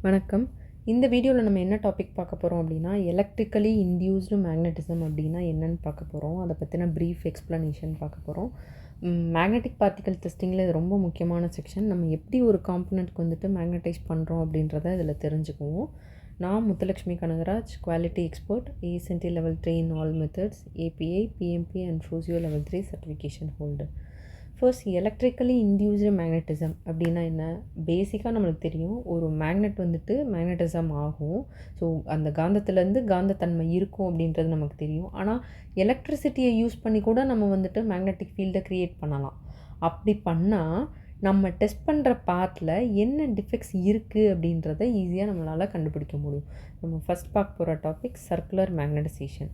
வணக்கம். இந்த வீடியோவில் நம்ம என்ன டாபிக் பார்க்க போகிறோம் அப்படின்னா, எலக்ட்ரிக்கலி இன்டியூஸ்டு மேக்னட்டிசம் அப்படின்னா என்னன்னு பார்க்க போகிறோம். அதை பற்றின ப்ரீஃப் எக்ஸ்ப்ளனேஷன் பார்க்க போகிறோம். மேக்னெட்டிக் பார்ட்டிகல் டெஸ்டிங்கில் இது ரொம்ப முக்கியமான செக்ஷன். நம்ம எப்படி ஒரு காம்பனண்ட்க்கு வந்துட்டு மேக்னடைஸ் பண்ணுறோம் அப்படின்றத இதில் தெரிஞ்சுக்குவோம். நான் Muthulakshmi Kanagaraj, quality expert, ASNT level 3 in all methods, API, PMP and ஃப்ரூசியோ level 3 certification holder. First, electrically induced magnetism அப்படின்னா என்ன? பேசிக்காக நம்மளுக்கு தெரியும், ஒரு மேக்னெட் வந்துட்டு மேக்னட்டிசம் ஆகும். ஸோ அந்த காந்தத்துலேருந்து காந்தத்தன்மை இருக்கும் அப்படின்றது நமக்கு தெரியும். ஆனால் எலக்ட்ரிசிட்டியை யூஸ் பண்ணி கூட நம்ம வந்துட்டு மேக்னெட்டிக் ஃபீல்டை க்ரியேட் பண்ணலாம். அப்படி பண்ணால் நம்ம டெஸ்ட் பண்ணுற பார்ட்டில் என்ன டிஃபெக்ட்ஸ் இருக்குது அப்படின்றத ஈஸியாக நம்மளால் கண்டுபிடிக்க முடியும். நம்ம ஃபஸ்ட் பார்க்க போகிற டாபிக் சர்க்குலர் மேக்னடைசேஷன்.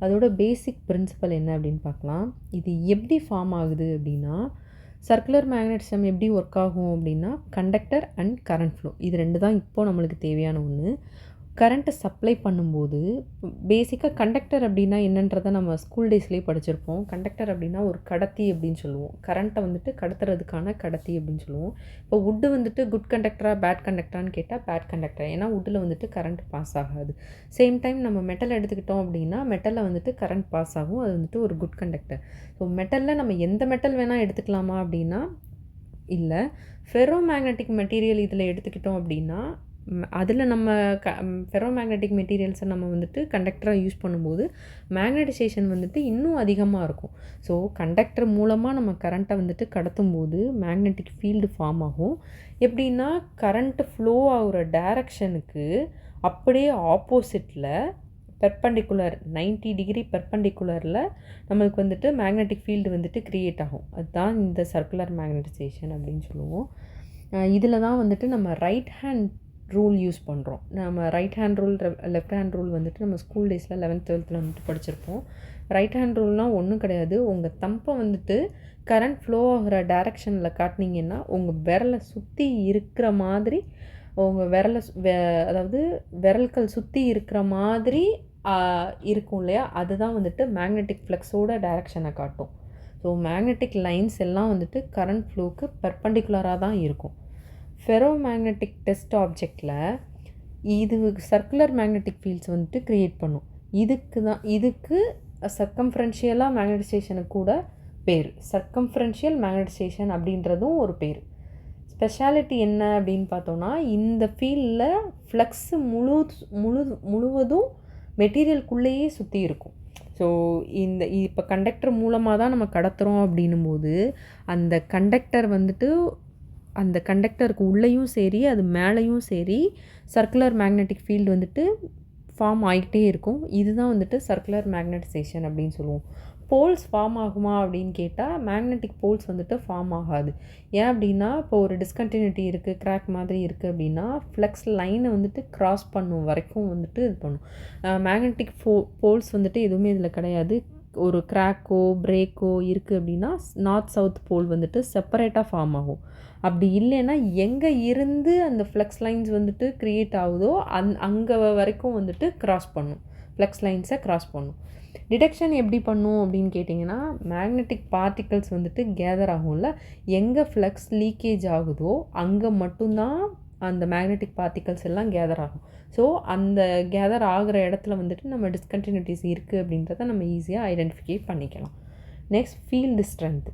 அதோட பேசிக் பிரின்சிபல் என்ன அப்படின்னு பார்க்கலாம். இது எப்படி ஃபார்ம் ஆகுது அப்படின்னா, சர்க்குலர் மேக்னட்டிசம் எப்படி ஒர்க் ஆகும் அப்படின்னா, கண்டக்டர் அண்ட் கரண்ட் ஃப்ளோ, இது ரெண்டு தான் இப்போது நம்மளுக்கு தேவையான ஒன்று. கரண்ட்டை சப்ளை பண்ணும்போது பேசிக்காக கண்டக்டர் அப்படின்னா என்னன்றதை நம்ம ஸ்கூல் டேஸ்லேயே படிச்சிருப்போம். கண்டக்டர் அப்படின்னா ஒரு கடத்தி அப்படின்னு சொல்லுவோம். கரண்ட்டை வந்துட்டு கடத்துறதுக்கான கடத்தி அப்படின்னு சொல்லுவோம். இப்போ வுட்டு வந்துட்டு குட் கண்டக்டராக பேட் கண்டக்டரான்னு கேட்டால் பேட் கண்டக்டர், ஏன்னா வுட்டில் வந்துட்டு கரண்ட் பாஸ் ஆகாது. சேம் டைம் நம்ம மெட்டல் எடுத்துக்கிட்டோம் அப்படின்னா மெட்டலில் வந்துட்டு கரண்ட் பாஸ் ஆகும், அது வந்துட்டு ஒரு குட் கண்டக்டர். ஸோ மெட்டலில் நம்ம எந்த மெட்டல் வேணால் எடுத்துக்கலாமா அப்படின்னா இல்லை. ஃபெரோ மேக்னெட்டிக் மெட்டீரியல் இதில் எடுத்துக்கிட்டோம் அப்படின்னா அதில் நம்ம ஃபெரோ மேக்னெட்டிக் மெட்டீரியல்ஸை நம்ம வந்துட்டு கண்டக்டராக யூஸ் பண்ணும்போது மேக்னடைசேஷன் வந்துட்டு இன்னும் அதிகமாக இருக்கும். ஸோ கண்டக்டர் மூலமாக நம்ம கரண்ட்டை வந்துட்டு கடத்தும் போது மேக்னெட்டிக் ஃபீல்டு ஃபார்ம் ஆகும். எப்படின்னா, கரண்ட்டு ஃப்ளோ ஆகிற டைரக்ஷனுக்கு அப்படியே ஆப்போசிட்டில் பெர்பெண்டிகுலர் 90 டிகிரி பெர்பெண்டிகுலரில் நம்மளுக்கு வந்துட்டு மேக்னெட்டிக் ஃபீல்டு வந்துட்டு க்ரியேட் ஆகும். அதுதான் இந்த சர்க்குலர் மேக்னடைசேஷன் அப்படின்னு சொல்லுவோம். இதில் தான் வந்துட்டு நம்ம ரைட் ஹேண்ட் ரூல் யூஸ் பண்ணுறோம். நம்ம right hand rule, left hand rule வந்துட்டு நம்ம ஸ்கூல் டேஸில் 11th 12th வந்துட்டு படிச்சிருப்போம். ரைட் ஹேண்ட் ரூல்னால் ஒன்றும் கிடையாது. உங்கள் தம்பை வந்துட்டு கரண்ட் ஃப்ளோ ஆகிற டைரக்ஷனில் காட்டினீங்கன்னா உங்கள் விரலை சுற்றி இருக்கிற மாதிரி, உங்கள் விரலை அதாவது விரல்கள் சுற்றி இருக்கிற மாதிரி இருக்கும் இல்லையா, அதுதான் வந்துட்டு மேக்னெட்டிக் ஃப்ளக்ஸோட டைரக்ஷனை காட்டும். ஸோ மேக்னெட்டிக் லைன்ஸ் எல்லாம் வந்துட்டு கரண்ட் ஃப்ளோக்கு பெர்பெண்டிகுலராக தான் இருக்கும். ஃபெரோ மேக்னெட்டிக் டெஸ்ட் ஆப்ஜெக்டில் இது சர்க்குலர் மேக்னெட்டிக் ஃபீல்ட்ஸ் வந்துட்டு க்ரியேட் பண்ணும். இதுக்கு சர்க்கம்ஃபரன்ஷியலாக மேக்னடைசேஷனுக்கு கூட பேர், சர்க்கம்ஃபரன்ஷியல் மேக்னடைசேஷன் அப்படின்றதும் ஒரு பேர். ஸ்பெஷாலிட்டி என்ன அப்படின்னு பார்த்தோன்னா, இந்த ஃபீல்டில் ஃப்ளக்ஸு முழுவதும் மெட்டீரியலுக்குள்ளேயே சுற்றி இருக்கும். ஸோ இப்போ கண்டக்டர் மூலமாக தான் நம்ம கடத்துகிறோம் அப்படின்னும்போது அந்த கண்டக்டர் வந்துட்டு அந்த கண்டக்டருக்கு உள்ளேயும் சரி அது மேலேயும் சரி சர்க்குலர் மேக்னெட்டிக் ஃபீல்டு வந்துட்டு ஃபார்ம் ஆகிட்டே இருக்கும். இதுதான் வந்துட்டு சர்க்குலர் மேக்னடைசேஷன் அப்படின்னு சொல்லுவோம். போல்ஸ் ஃபார்ம் ஆகுமா அப்படின்னு கேட்டால் மேக்னெட்டிக் போல்ஸ் வந்துட்டு ஃபார்ம் ஆகாது. ஏன் அப்படின்னா, இப்போ ஒரு டிஸ்கண்டினியூட்டி இருக்குது, கிராக் மாதிரி இருக்குது அப்படின்னா ஃப்ளக்ஸ் லைனை வந்துட்டு க்ராஸ் பண்ணும் வரைக்கும் வந்துட்டு இது பண்ணும். மேக்னெட்டிக் போல்ஸ் வந்துட்டு எதுவுமே இதில் கிடையாது. ஒரு கிராக்கோ பிரேக்கோ இருக்குது அப்படின்னா நார்த் சவுத் போல் வந்துட்டு செப்பரேட்டாக ஃபார்ம் ஆகும். அப்படி இல்லைன்னா எங்கே இருந்து அந்த ஃப்ளக்ஸ் லைன்ஸ் வந்துட்டு க்ரியேட் ஆகுதோ அங்கே வரைக்கும் வந்துட்டு க்ராஸ் பண்ணும், ஃப்ளக்ஸ் லைன்ஸை க்ராஸ் பண்ணும். டிடெக்ஷன் எப்படி பண்ணும் அப்படின்னு கேட்டிங்கன்னா, மேக்னெட்டிக் பார்ட்டிகல்ஸ் வந்துட்டு கேதர் ஆகும்ல, எங்கே ஃப்ளக்ஸ் லீக்கேஜ் ஆகுதோ அங்கே மட்டும்தான் அந்த மேக்னெட்டிக் பார்ட்டிகல்ஸ் எல்லாம் கேதர் ஆகும். ஸோ அந்த கேதர் ஆகிற இடத்துல வந்துட்டு நம்ம டிஸ்கண்டினியூட்டிஸ் இருக்குது அப்படின்றத நம்ம ஈஸியாக ஐடென்டிஃபை பண்ணிக்கலாம். Next, field strength.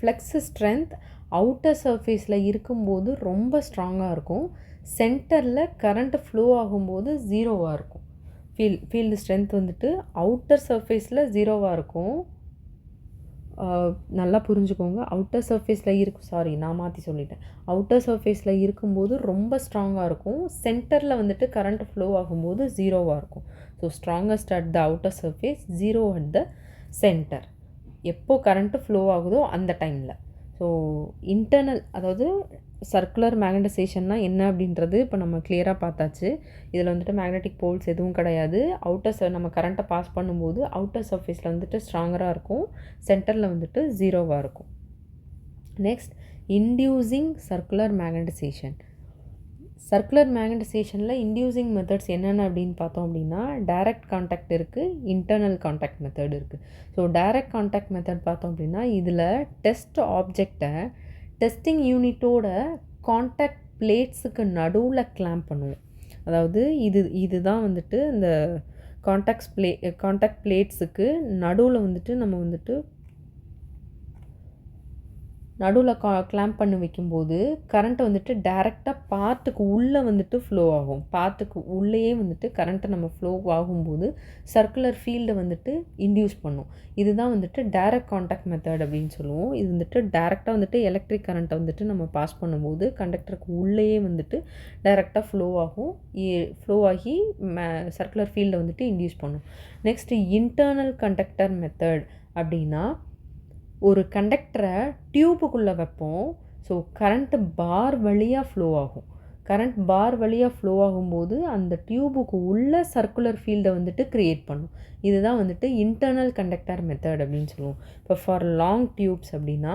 Flux strength outer சர்ஃபேஸில் இருக்கும்போது ரொம்ப ஸ்ட்ராங்காக இருக்கும். சென்டரில் கரண்ட் ஃப்ளோ ஆகும்போது ஜீரோவாக இருக்கும். ஃபீல்டு ஸ்ட்ரென்த் வந்துட்டு அவுட்டர் சர்ஃபேஸில் ஜீரோவாக இருக்கும். நல்லா புரிஞ்சுக்கோங்க. அவுட்டர் சர்ஃபேஸில் நான் மாற்றி சொல்லிட்டேன். அவுட்டர் சர்ஃபேஸில் இருக்கும்போது ரொம்ப ஸ்ட்ராங்காக இருக்கும். சென்டரில் வந்துட்டு கரண்ட் ஃப்ளோ ஆகும்போது ஜீரோவாக இருக்கும். So strongest at the outer surface, zero at the centre. எப்போ கரண்ட்டு ஃப்ளோ ஆகுதோ அந்த டைமில். ஸோ இன்டர்னல், அதாவது சர்க்குலர் மேக்னடைசேஷன்னா என்ன அப்படின்றது இப்போ நம்ம கிளியராக பார்த்தாச்சு. இதில் வந்துட்டு மேக்னெட்டிக் போல்ஸ் எதுவும் கிடையாது. நம்ம கரண்ட்டை பாஸ் பண்ணும்போது அவுட்டர் சர்ஃபேஸில் வந்துட்டு ஸ்ட்ராங்கராக இருக்கும், சென்டரில் வந்துட்டு ஜீரோவாக இருக்கும். Next, inducing circular magnetisation. Circular மேக்னடைசேஷனில் இன்டியூசிங் மெத்தட்ஸ் என்னென்ன அப்படின்னு பார்த்தோம் அப்படின்னா, டைரக்ட் கான்டாக்ட் இருக்குது, இன்டர்னல் கான்டாக்ட் மெத்தட் இருக்குது. ஸோ டைரக்ட் கான்டாக்ட் மெத்தட் பார்த்தோம் அப்படின்னா, இதில் டெஸ்ட் ஆப்ஜெக்டை டெஸ்டிங் யூனிட்டோட கான்டாக்ட் பிளேட்ஸுக்கு நடுவில் கிளாம்ப் பண்ணுவோம். அதாவது இதுதான் வந்துட்டு இந்த காண்டாக்ட் பிளேட்ஸுக்கு நடுவில் வந்துட்டு நம்ம வந்துட்டு நடுவில் கிளாம்ப் பண்ணி வைக்கும்போது கரண்ட்டை வந்துட்டு டைரெக்டாக பார்ட்டுக்கு உள்ளே வந்துட்டு ஃப்ளோ ஆகும். பார்ட்டுக்கு உள்ளேயே வந்துட்டு கரண்ட்டை நம்ம ஃப்ளோ ஆகும்போது சர்க்குலர் ஃபீல்டை வந்துட்டு இன்டியூஸ் பண்ணும். இதுதான் வந்துட்டு டைரக்ட் காண்டாக்ட் மெத்தட் அப்படின்னு சொல்லுவோம். இது வந்துட்டு டைரெக்டாக வந்துட்டு எலக்ட்ரிக் கரண்ட்டை வந்துட்டு நம்ம பாஸ் பண்ணும்போது கண்டக்டருக்கு உள்ளேயே வந்துட்டு டைரெக்டாக ஃப்ளோ ஆகி சர்க்குலர் ஃபீல்டை வந்துட்டு இன்டியூஸ் பண்ணும். நெக்ஸ்ட்டு இன்டர்னல் கண்டக்டர் மெத்தட் அப்படின்னா, ஒரு கண்டக்டரை டியூபுக்குள்ளே வைப்போம். ஸோ கரண்ட்டு பார் வழியாக ஃப்ளோ ஆகும். கரண்ட் பார் வழியாக ஃப்ளோ ஆகும்போது அந்த டியூபுக்கு உள்ள சர்க்குலர் ஃபீல்டை வந்துட்டு க்ரியேட் பண்ணும். இதுதான் வந்துட்டு இன்டர்னல் கண்டக்டர் மெத்தட் அப்படின்னு சொல்லுவோம். இப்போ ஃபார் லாங் டியூப்ஸ் அப்படின்னா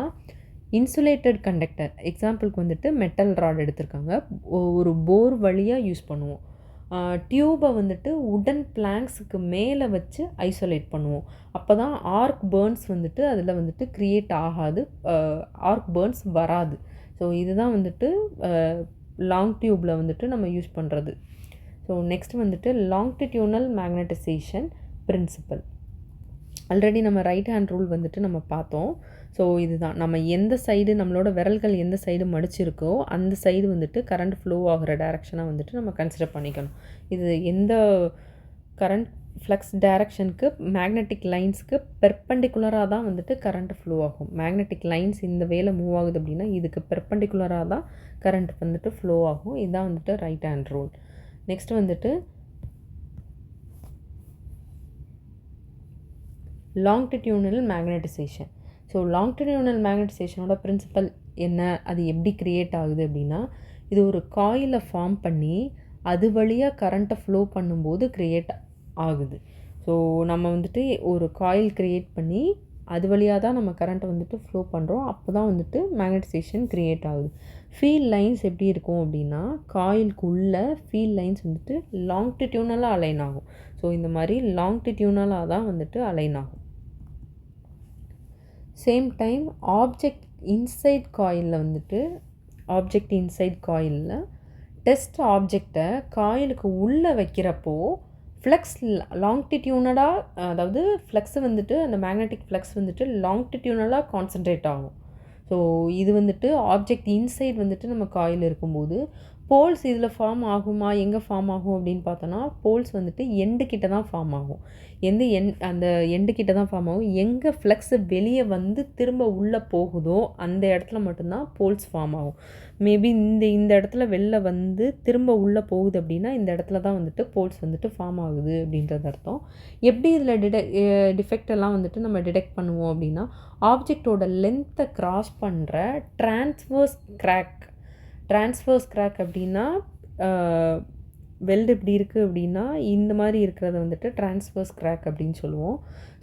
இன்சுலேட்டட் கண்டக்டர், எக்ஸாம்பிளுக்கு வந்துட்டு மெட்டல் ராட் எடுத்திருக்காங்க, ஒரு போர் வழியாக யூஸ் பண்ணுவோம். டியூபை வந்துட்டு உடன் பிளாங்க்ஸுக்கு மேலே வச்சு ஐசோலேட் பண்ணுவோம். அப்போ தான் ஆர்க் பேர்ன்ஸ் வந்துட்டு அதில் வந்துட்டு க்ரியேட் ஆகாது, ஆர்க் பேர்ன்ஸ் வராது. ஸோ இதுதான் வந்துட்டு லாங் டியூப்பில் வந்துட்டு நம்ம யூஸ் பண்ணுறது. ஸோ நெக்ஸ்ட் வந்துட்டு லாங்கிடியூனல் மேக்னடைசேஷன் பிரின்சிபல். ஆல்ரெடி நம்ம ரைட் ஹேண்ட் ரூல் வந்துட்டு நம்ம பார்த்தோம். ஸோ இதுதான், நம்ம எந்த சைடு நம்மளோட விரல்கள் எந்த சைடு மடிச்சிருக்கோ அந்த சைடு வந்துட்டு கரண்ட் ஃப்ளோ ஆகிற டைரெக்ஷனாக வந்துட்டு நம்ம கன்சிடர் பண்ணிக்கணும். இது எந்த கரண்ட் ஃப்ளக்ஸ் டைரெக்ஷனுக்கு மேக்னெட்டிக் லைன்ஸ்க்கு பெர்பெண்டிகுலராக தான் வந்துட்டு கரண்ட் ஃப்ளோ ஆகும். மேக்னெட்டிக் லைன்ஸ் இந்த வேலை மூவ் ஆகுது அப்படின்னா இதுக்கு பெர்பெண்டிகுலராக தான் கரண்ட் வந்துட்டு ஃப்ளோ ஆகும். இதுதான் வந்துட்டு ரைட் ஹேண்ட் ரூல். நெக்ஸ்ட் வந்துட்டு லாங்கிடியூனல் மேக்னடைசேஷன். ஸோ லாங்கிடியூனல் மேக்னடைசேஷனோட பிரின்சிபல் என்ன, அது எப்படி க்ரியேட் ஆகுது அப்படின்னா, இது ஒரு காயிலை ஃபார்ம் பண்ணி அது வழியாக கரண்ட்டை ஃப்ளோ பண்ணும்போது க்ரியேட் ஆகுது. ஸோ நம்ம வந்துட்டு ஒரு காயில் க்ரியேட் பண்ணி அது வழியாக தான் நம்ம கரண்ட்டை வந்துட்டு ஃப்ளோ பண்ணுறோம். அப்போ தான் வந்துட்டு மேக்னடைசேஷன் க்ரியேட் ஆகுது. ஃபீல்ட் லைன்ஸ் எப்படி இருக்கும் அப்படின்னா, காயிலுக்குள்ளே ஃபீல்ட் லைன்ஸ் வந்துட்டு லாங்கிடியூனலாக அலைன் ஆகும். ஸோ இந்த மாதிரி லாங்கிடியூனலாக தான் வந்துட்டு அலைன் ஆகும். சேம் டைம் ஆப்ஜெக்ட் இன்சைட் காயிலில் டெஸ்ட் ஆப்ஜெக்டை காயிலுக்கு உள்ளே வைக்கிறப்போ ஃப்ளக்ஸ் லாங்கிடியூனலாக, அதாவது ஃப்ளக்ஸ் வந்துட்டு அந்த மேக்னெட்டிக் ஃப்ளக்ஸ் வந்துட்டு லாங்கிடியூனலாக கான்சன்ட்ரேட் ஆகும். ஸோ இது வந்துட்டு ஆப்ஜெக்ட் இன்சைட் வந்துட்டு நம்ம காயில் இருக்கும்போது போல்ஸ் இதில் ஃபார்ம் ஆகுமா, எங்கே ஃபார்ம் ஆகும் அப்படின்னு பார்த்தோன்னா, போல்ஸ் வந்துட்டு எண்டு கிட்ட தான் ஃபார்ம் ஆகும். அந்த எண்டு கிட்ட தான் ஃபார்ம் ஆகும். எங்கே ஃப்ளக்ஸ் வெளியே வந்து திரும்ப உள்ளே போகுதோ அந்த இடத்துல மட்டும்தான் போல்ஸ் ஃபார்ம் ஆகும். மேபி இந்த இடத்துல வெளில வந்து திரும்ப உள்ளே போகுது அப்படின்னா இந்த இடத்துல தான் வந்துட்டு போல்ஸ் வந்துட்டு ஃபார்ம் ஆகுது அப்படின்றது அர்த்தம். எப்படி இதில் டிஃபெக்டெல்லாம் வந்துட்டு நம்ம டிடெக்ட் பண்ணுவோம் அப்படின்னா, ஆப்ஜெக்டோட லென்த்தை கிராஸ் பண்ணுற ட்ரான்ஸ்வர்ஸ் கிராக் அப்படின்னா, வெல்டு இப்படி இருக்குது அப்படின்னா இந்த மாதிரி இருக்கிறத வந்துட்டு ட்ரான்ஸ்வர்ஸ் கிராக் அப்படின்னு சொல்லுவோம்.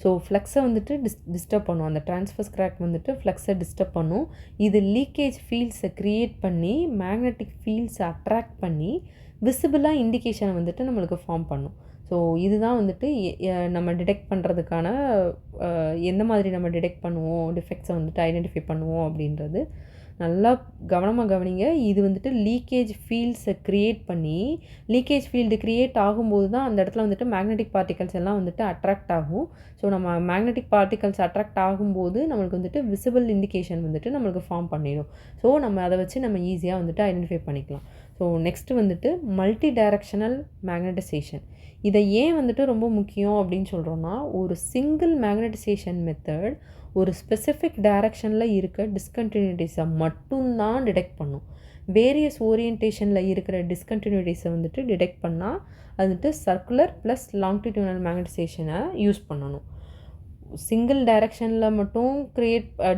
ஸோ ஃப்ளக்ஸை வந்துட்டு டிஸ்டர்ப் பண்ணும். அந்த ட்ரான்ஸ்வர்ஸ் கிராக் வந்துட்டு ஃப்ளக்ஸை டிஸ்டர்ப் பண்ணும். இது லீக்கேஜ் ஃபீல்ட்ஸை க்ரியேட் பண்ணி மேக்னெட்டிக் ஃபீல்ட்ஸை அட்ராக்ட் பண்ணி விசிபிளாக இண்டிகேஷனை வந்துட்டு நம்மளுக்கு ஃபார்ம் பண்ணும். ஸோ இதுதான் வந்துட்டு நம்ம டிடெக்ட் பண்ணுறதுக்கான எந்த மாதிரி நம்ம டிடெக்ட் பண்ணுவோம், டிஃபெக்ட்ஸை வந்துட்டு ஐடென்டிஃபை பண்ணுவோம் அப்படின்றது நல்லா கவனமாக கவனிங்க. இது வந்துட்டு லீக்கேஜ் ஃபீல்ட்ஸை க்ரியேட் பண்ணி, லீக்கேஜ் ஃபீல்டு க்ரியேட் ஆகும்போது தான் அந்த இடத்துல வந்துட்டு மேக்னெட்டிக் பார்ட்டிகல்ஸ் எல்லாம் வந்துட்டு அட்ராக்ட் ஆகும். ஸோ நம்ம மேக்னெட்டிக் பார்ட்டிகல்ஸ் அட்ராக்ட் ஆகும்போது நம்மளுக்கு வந்துட்டு விசிபிள் இண்டிகேஷன் வந்துட்டு நம்மளுக்கு ஃபார்ம் பண்ணிடும். ஸோ நம்ம அதை வச்சு நம்ம ஈஸியாக வந்துட்டு ஐடென்டிஃபை பண்ணிக்கலாம். ஸோ நெக்ஸ்ட்டு வந்துட்டு மல்டி டைரக்ஷனல் மேக்னடைசேஷன். இதை ஏன் வந்துட்டு ரொம்ப முக்கியம் அப்படின்னு சொல்கிறோன்னா, ஒரு சிங்கிள் மேக்னடைசேஷன் மெத்தட் ஒரு ஸ்பெசிஃபிக் டைரக்ஷனில் இருக்க டிஸ்கண்டினியூட்டிஸை மட்டும்தான் டிடெக்ட் பண்ணும். வேரியஸ் ஓரியன்டேஷனில் இருக்கிற டிஸ்கண்டினியூட்டிஸை வந்துட்டு டிடெக்ட் பண்ணால் அது வந்துட்டு சர்க்குலர் ப்ளஸ் லாங்கிடியூனல் மேக்னடைசேஷனை யூஸ் பண்ணணும். சிங்கிள் டைரக்ஷனில் மட்டும்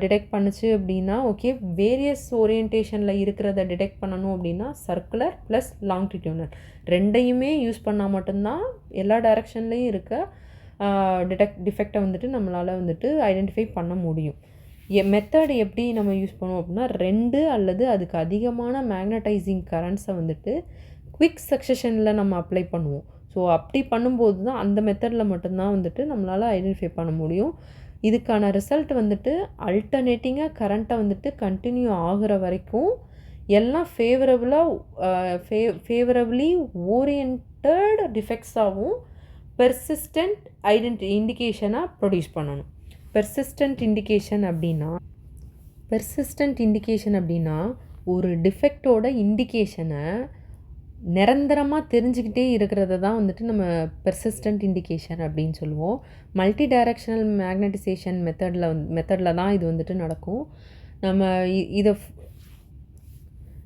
டிடெக்ட் பண்ணுச்சு அப்படின்னா ஓகே, வேரியஸ் ஓரியன்டேஷனில் இருக்கிறத டிடெக்ட் பண்ணணும் அப்படின்னா சர்க்குலர் ப்ளஸ் லாங்கிடியூனல் ரெண்டையுமே யூஸ் பண்ணால் மட்டும்தான் எல்லா டைரக்ஷன்லேயும் இருக்க டிஃபெக்டை வந்துட்டு நம்மளால் வந்துட்டு ஐடென்டிஃபை பண்ண முடியும். மெத்தட் எப்படி நம்ம யூஸ் பண்ணுவோம் அப்படின்னா, 2 அல்லது அதுக்கு அதிகமான மேக்னடைசிங் கரண்ட்ஸை வந்துட்டு குவிக் சக்ஸஷனில் நம்ம அப்ளை பண்ணுவோம். ஸோ அப்படி பண்ணும்போது தான் அந்த மெத்தடில் மட்டும்தான் வந்துட்டு நம்மளால் ஐடென்டிஃபை பண்ண முடியும். இதுக்கான ரிசல்ட் வந்துட்டு அல்டர்னேட்டிங்காக கரண்ட்டை வந்துட்டு கண்டினியூ ஆகுற வரைக்கும் எல்லாம் ஃபேவரபிளி ஓரியன்டட் டிஃபெக்ட்ஸாகவும் பெர்சிஸ்டன்ட் இண்டிகேஷனாக ப்ரொடியூஸ் பண்ணணும். பெர்சிஸ்டன்ட் இண்டிகேஷன் அப்படின்னா ஒரு டிஃபெக்டோட இண்டிகேஷனை நிரந்தரமாக தெரிஞ்சுக்கிட்டே இருக்கிறத தான் வந்துட்டு நம்ம பெர்சிஸ்டன்ட் இண்டிகேஷன் அப்படின்னு சொல்லுவோம். மல்டி டைரக்ஷனல் மேக்னட்டிசேஷன் மெத்தடில் தான் இது வந்துட்டு நடக்கும்.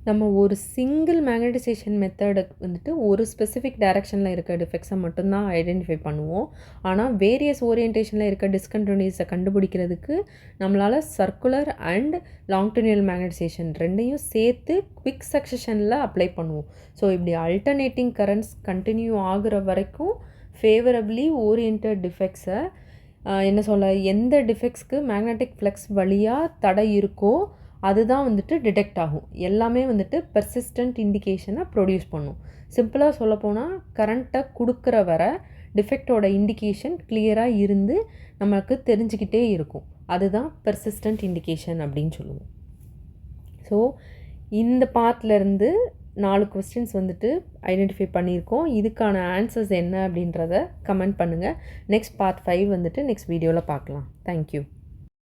நம்ம ஒரு சிங்கிள் மேக்னட்டிசேஷன் மெத்தடை வந்துட்டு ஒரு ஸ்பெசிஃபிக் டைரக்ஷனில் இருக்க டிஃபெக்ட்ஸை மட்டும்தான் ஐடென்டிஃபை பண்ணுவோம். ஆனால் வேரியஸ் ஓரியன்டேஷனில் இருக்க டிஸ்கண்டினியூஸை கண்டுபிடிக்கிறதுக்கு நம்மளால் சர்க்குலர் அண்ட் லாங்டினியல் மேக்னட்டிசேஷன் ரெண்டையும் சேர்த்து குவிக் சக்சஷனில் அப்ளை பண்ணுவோம். ஸோ இப்படி அல்டர்னேட்டிங் கரண்ட்ஸ் கண்டினியூ ஆகுற வரைக்கும் ஃபேவரபிளி ஓரியன்டட் டிஃபெக்ட்ஸை எந்த டிஃபெக்ட்ஸ்க்கு மேக்னெட்டிக் ஃப்ளக்ஸ் வழியாக தடை இருக்கோ அதுதான் வந்துட்டு டிடெக்ட் ஆகும். எல்லாமே வந்துட்டு பெர்சிஸ்டன்ட் இண்டிகேஷனை ப்ரொடியூஸ் பண்ணும். சிம்பிளாக சொல்லப்போனால் கரண்ட்டை கொடுக்குற வர டிஃபெக்டோட இண்டிகேஷன் கிளியராக இருந்து நமக்கு தெரிஞ்சுக்கிட்டே இருக்கும். அதுதான் பெர்சிஸ்டன்ட் இண்டிகேஷன் அப்படின்னு சொல்லுவோம். ஸோ இந்த பார்ட்லேருந்து 4 கொஸ்டின்ஸ் வந்துட்டு ஐடென்டிஃபை பண்ணியிருக்கோம். இதுக்கான ஆன்சர்ஸ் என்ன அப்படின்றத கமெண்ட் பண்ணுங்கள். நெக்ஸ்ட் பார்ட் 5 வந்துட்டு நெக்ஸ்ட் வீடியோவில் பார்க்கலாம். தேங்க்யூ.